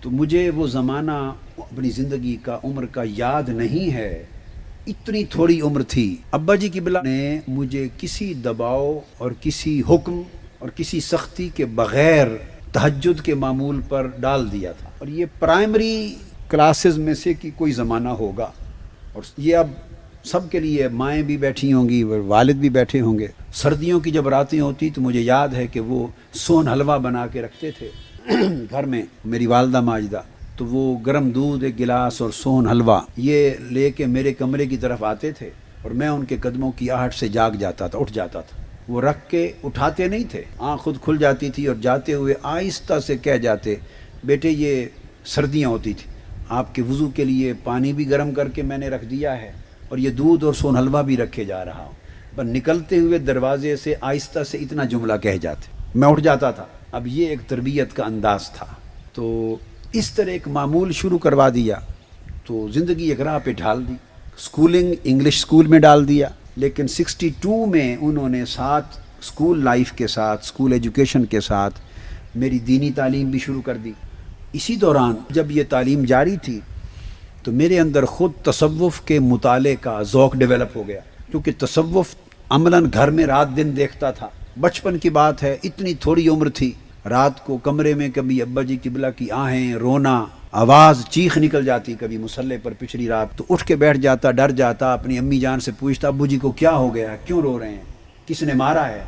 تو مجھے وہ زمانہ اپنی زندگی کا عمر کا یاد نہیں ہے، اتنی تھوڑی عمر تھی۔ ابا جی قبلہ نے مجھے کسی دباؤ اور کسی حکم اور کسی سختی کے بغیر تہجد کے معمول پر ڈال دیا تھا، اور یہ پرائمری کلاسز میں سے کی کوئی زمانہ ہوگا، اور یہ اب سب کے لیے مائیں بھی بیٹھی ہوں گی، والد بھی بیٹھے ہوں گے۔ سردیوں کی جب راتیں ہوتی تو مجھے یاد ہے کہ وہ سون حلوہ بنا کے رکھتے تھے گھر میں، میری والدہ ماجدہ، تو وہ گرم دودھ ایک گلاس اور سون حلوہ یہ لے کے میرے کمرے کی طرف آتے تھے، اور میں ان کے قدموں کی آہٹ سے جاگ جاتا تھا، اٹھ جاتا تھا۔ وہ رکھ کے اٹھاتے نہیں تھے، آنکھ خود کھل جاتی تھی، اور جاتے ہوئے آہستہ سے کہہ جاتے، بیٹے یہ سردیاں ہوتی تھی، آپ کے وضو کے لیے پانی بھی گرم کر کے میں نے رکھ دیا ہے، اور یہ دودھ اور سون حلوہ بھی رکھے جا رہا ہوں۔ پر نکلتے ہوئے دروازے سے آہستہ سے اتنا جملہ کہہ جاتے، میں اٹھ جاتا تھا۔ اب یہ ایک تربیت کا انداز تھا، تو اس طرح ایک معمول شروع کروا دیا، تو زندگی ایک راہ پہ ڈھال دی۔ سکولنگ انگلش سکول میں ڈال دیا، لیکن 62 میں انہوں نے ساتھ سکول لائف کے ساتھ، سکول ایجوکیشن کے ساتھ میری دینی تعلیم بھی شروع کر دی۔ اسی دوران جب یہ تعلیم جاری تھی تو میرے اندر خود تصوف کے مطالعے کا ذوق ڈیولپ ہو گیا، کیونکہ تصوف عملاً گھر میں رات دن دیکھتا تھا۔ بچپن کی بات ہے، اتنی تھوڑی عمر تھی، رات کو کمرے میں کبھی ابا جی قبلہ کی آہیں، رونا، آواز، چیخ نکل جاتی کبھی مصلے پر پچھلی رات، تو اٹھ کے بیٹھ جاتا، ڈر جاتا، اپنی امی جان سے پوچھتا ابو جی کو کیا ہو گیا، کیوں رو رہے ہیں، کس نے مارا ہے؟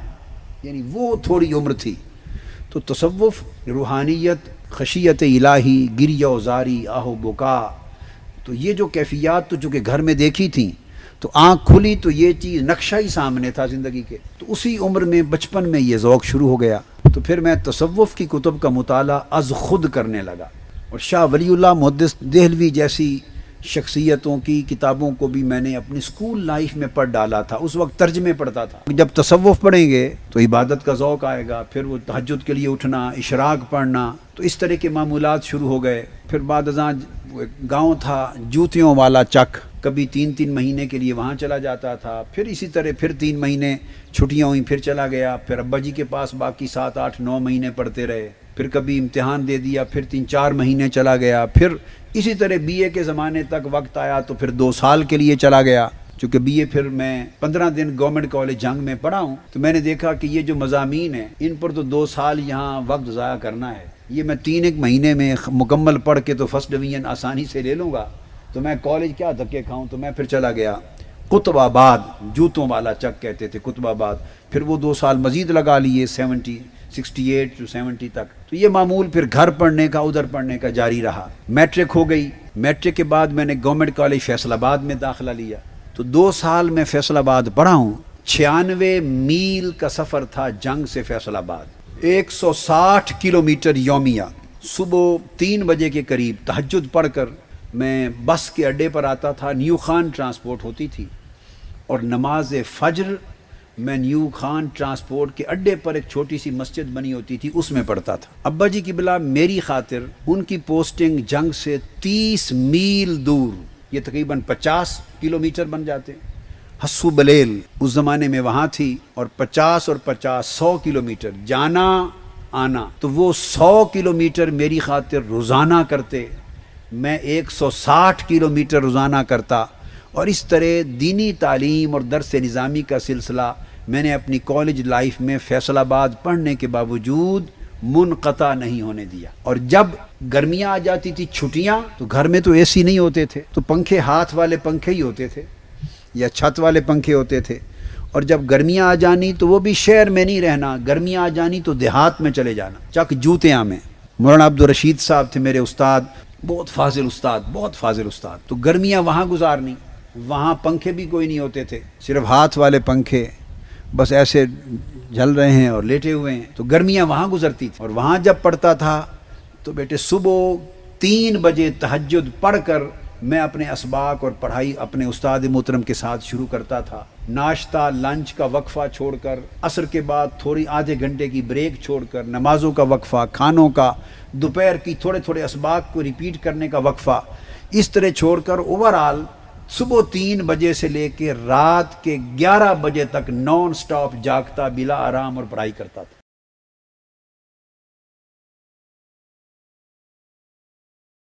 یعنی وہ تھوڑی عمر تھی۔ تو تصوف، روحانیت، خشیت الہی، گریہ و زاری، آہ و بکا، تو یہ جو کیفیات تو چونکہ گھر میں دیکھی تھیں، تو آنکھ کھلی تو یہ چیز نقشہ ہی سامنے تھا زندگی کے، تو اسی عمر میں بچپن میں یہ ذوق شروع ہو گیا۔ تو پھر میں تصوف کی کتب کا مطالعہ از خود کرنے لگا، اور شاہ ولی اللہ محدث دہلوی جیسی شخصیتوں کی کتابوں کو بھی میں نے اپنی سکول لائف میں پڑھ ڈالا تھا۔ اس وقت ترجمے پڑھتا تھا۔ جب تصوف پڑھیں گے تو عبادت کا ذوق آئے گا، پھر وہ تہجد کے لیے اٹھنا، اشراق پڑھنا، تو اس طرح کے معمولات شروع ہو گئے۔ پھر بعد ازاں گاؤں تھا جوتیوں والا چک، کبھی 3 مہینے کے لیے وہاں چلا جاتا تھا، پھر اسی طرح پھر 3 مہینے چھٹیاں ہوئیں، پھر چلا گیا، پھر ابا جی کے پاس باقی 7 8 9 مہینے پڑھتے رہے، پھر کبھی امتحان دے دیا، پھر 3 4 مہینے چلا گیا، پھر اسی طرح بی اے کے زمانے تک وقت آیا تو پھر 2 سال کے لیے چلا گیا۔ چونکہ بی اے پھر میں 15 دن گورنمنٹ کالج جنگ میں پڑھا ہوں، تو میں نے دیکھا کہ یہ جو مضامین ہیں ان پر تو 2 سال یہاں وقت ضائع کرنا ہے، یہ میں 3 مہینے میں مکمل پڑھ کے تو فرسٹ ڈویژن آسانی سے لے لوں گا، تو میں کالج کیا دھکے کھاؤں، تو میں پھر چلا گیا قطب آباد، جوتوں والا چک کہتے تھے قطب آباد، پھر وہ 2 سال مزید لگا لیے 68 to 70 تک۔ تو یہ معمول پھر گھر پڑھنے کا، ادھر پڑھنے کا جاری رہا۔ میٹرک ہو گئی، میٹرک کے بعد میں نے گورنمنٹ کالج فیصل آباد میں داخلہ لیا، تو 2 سال میں فیصل آباد پڑھا ہوں۔ 96 میل کا سفر تھا جنگ سے فیصل آباد، 160 کلومیٹر یومیہ۔ صبح 3 بجے کے قریب تہجد پڑھ کر میں بس کے اڈے پر آتا تھا، نیو خان ٹرانسپورٹ ہوتی تھی، اور نماز فجر میں نیو خان ٹرانسپورٹ کے اڈے پر ایک چھوٹی سی مسجد بنی ہوتی تھی، اس میں پڑھتا تھا۔ ابا جی قبلہ میری خاطر ان کی پوسٹنگ جنگ سے 30 میل دور، یہ تقریباً 50 کلومیٹر بن جاتے، حسو بلیل اس زمانے میں وہاں تھی، اور 50 اور 50 100 کلومیٹر جانا آنا، تو وہ 100 کلومیٹر میری خاطر روزانہ کرتے، میں 160 کلومیٹر روزانہ کرتا، اور اس طرح دینی تعلیم اور درس نظامی کا سلسلہ میں نے اپنی کالج لائف میں فیصل آباد پڑھنے کے باوجود منقطع نہیں ہونے دیا۔ اور جب گرمیاں آ جاتی تھی، چھٹیاں، تو گھر میں تو اے سی نہیں ہوتے تھے، تو پنکھے ہاتھ والے پنکھے ہی ہوتے تھے یا چھت والے پنکھے ہوتے تھے، اور جب گرمیاں آ جانی تو وہ بھی شہر میں نہیں رہنا، گرمیاں آ جانی تو دیہات میں چلے جانا، چک جوتیاں میں۔ مولانا عبدالرشید صاحب تھے میرے استاد، بہت فاضل استاد، بہت فاضل استاد، تو گرمیاں وہاں گزارنی، وہاں پنکھے بھی کوئی نہیں ہوتے تھے، صرف ہاتھ والے پنکھے، بس ایسے جل رہے ہیں اور لیٹے ہوئے ہیں، تو گرمیاں وہاں گزرتی تھیں۔ اور وہاں جب پڑھتا تھا تو بیٹے صبح 3 بجے تہجد پڑھ کر میں اپنے اسباق اور پڑھائی اپنے استاد محترم کے ساتھ شروع کرتا تھا، ناشتہ لنچ کا وقفہ چھوڑ کر، عصر کے بعد تھوڑی آدھے گھنٹے کی بریک چھوڑ کر، نمازوں کا وقفہ، کھانوں کا، دوپہر کی تھوڑے اسباق کو ریپیٹ کرنے کا وقفہ، اس طرح چھوڑ کر اوورآل صبح 3 بجے سے لے کے رات کے 11 بجے تک نان سٹاپ جاگتا، بلا آرام اور پڑھائی کرتا تھا۔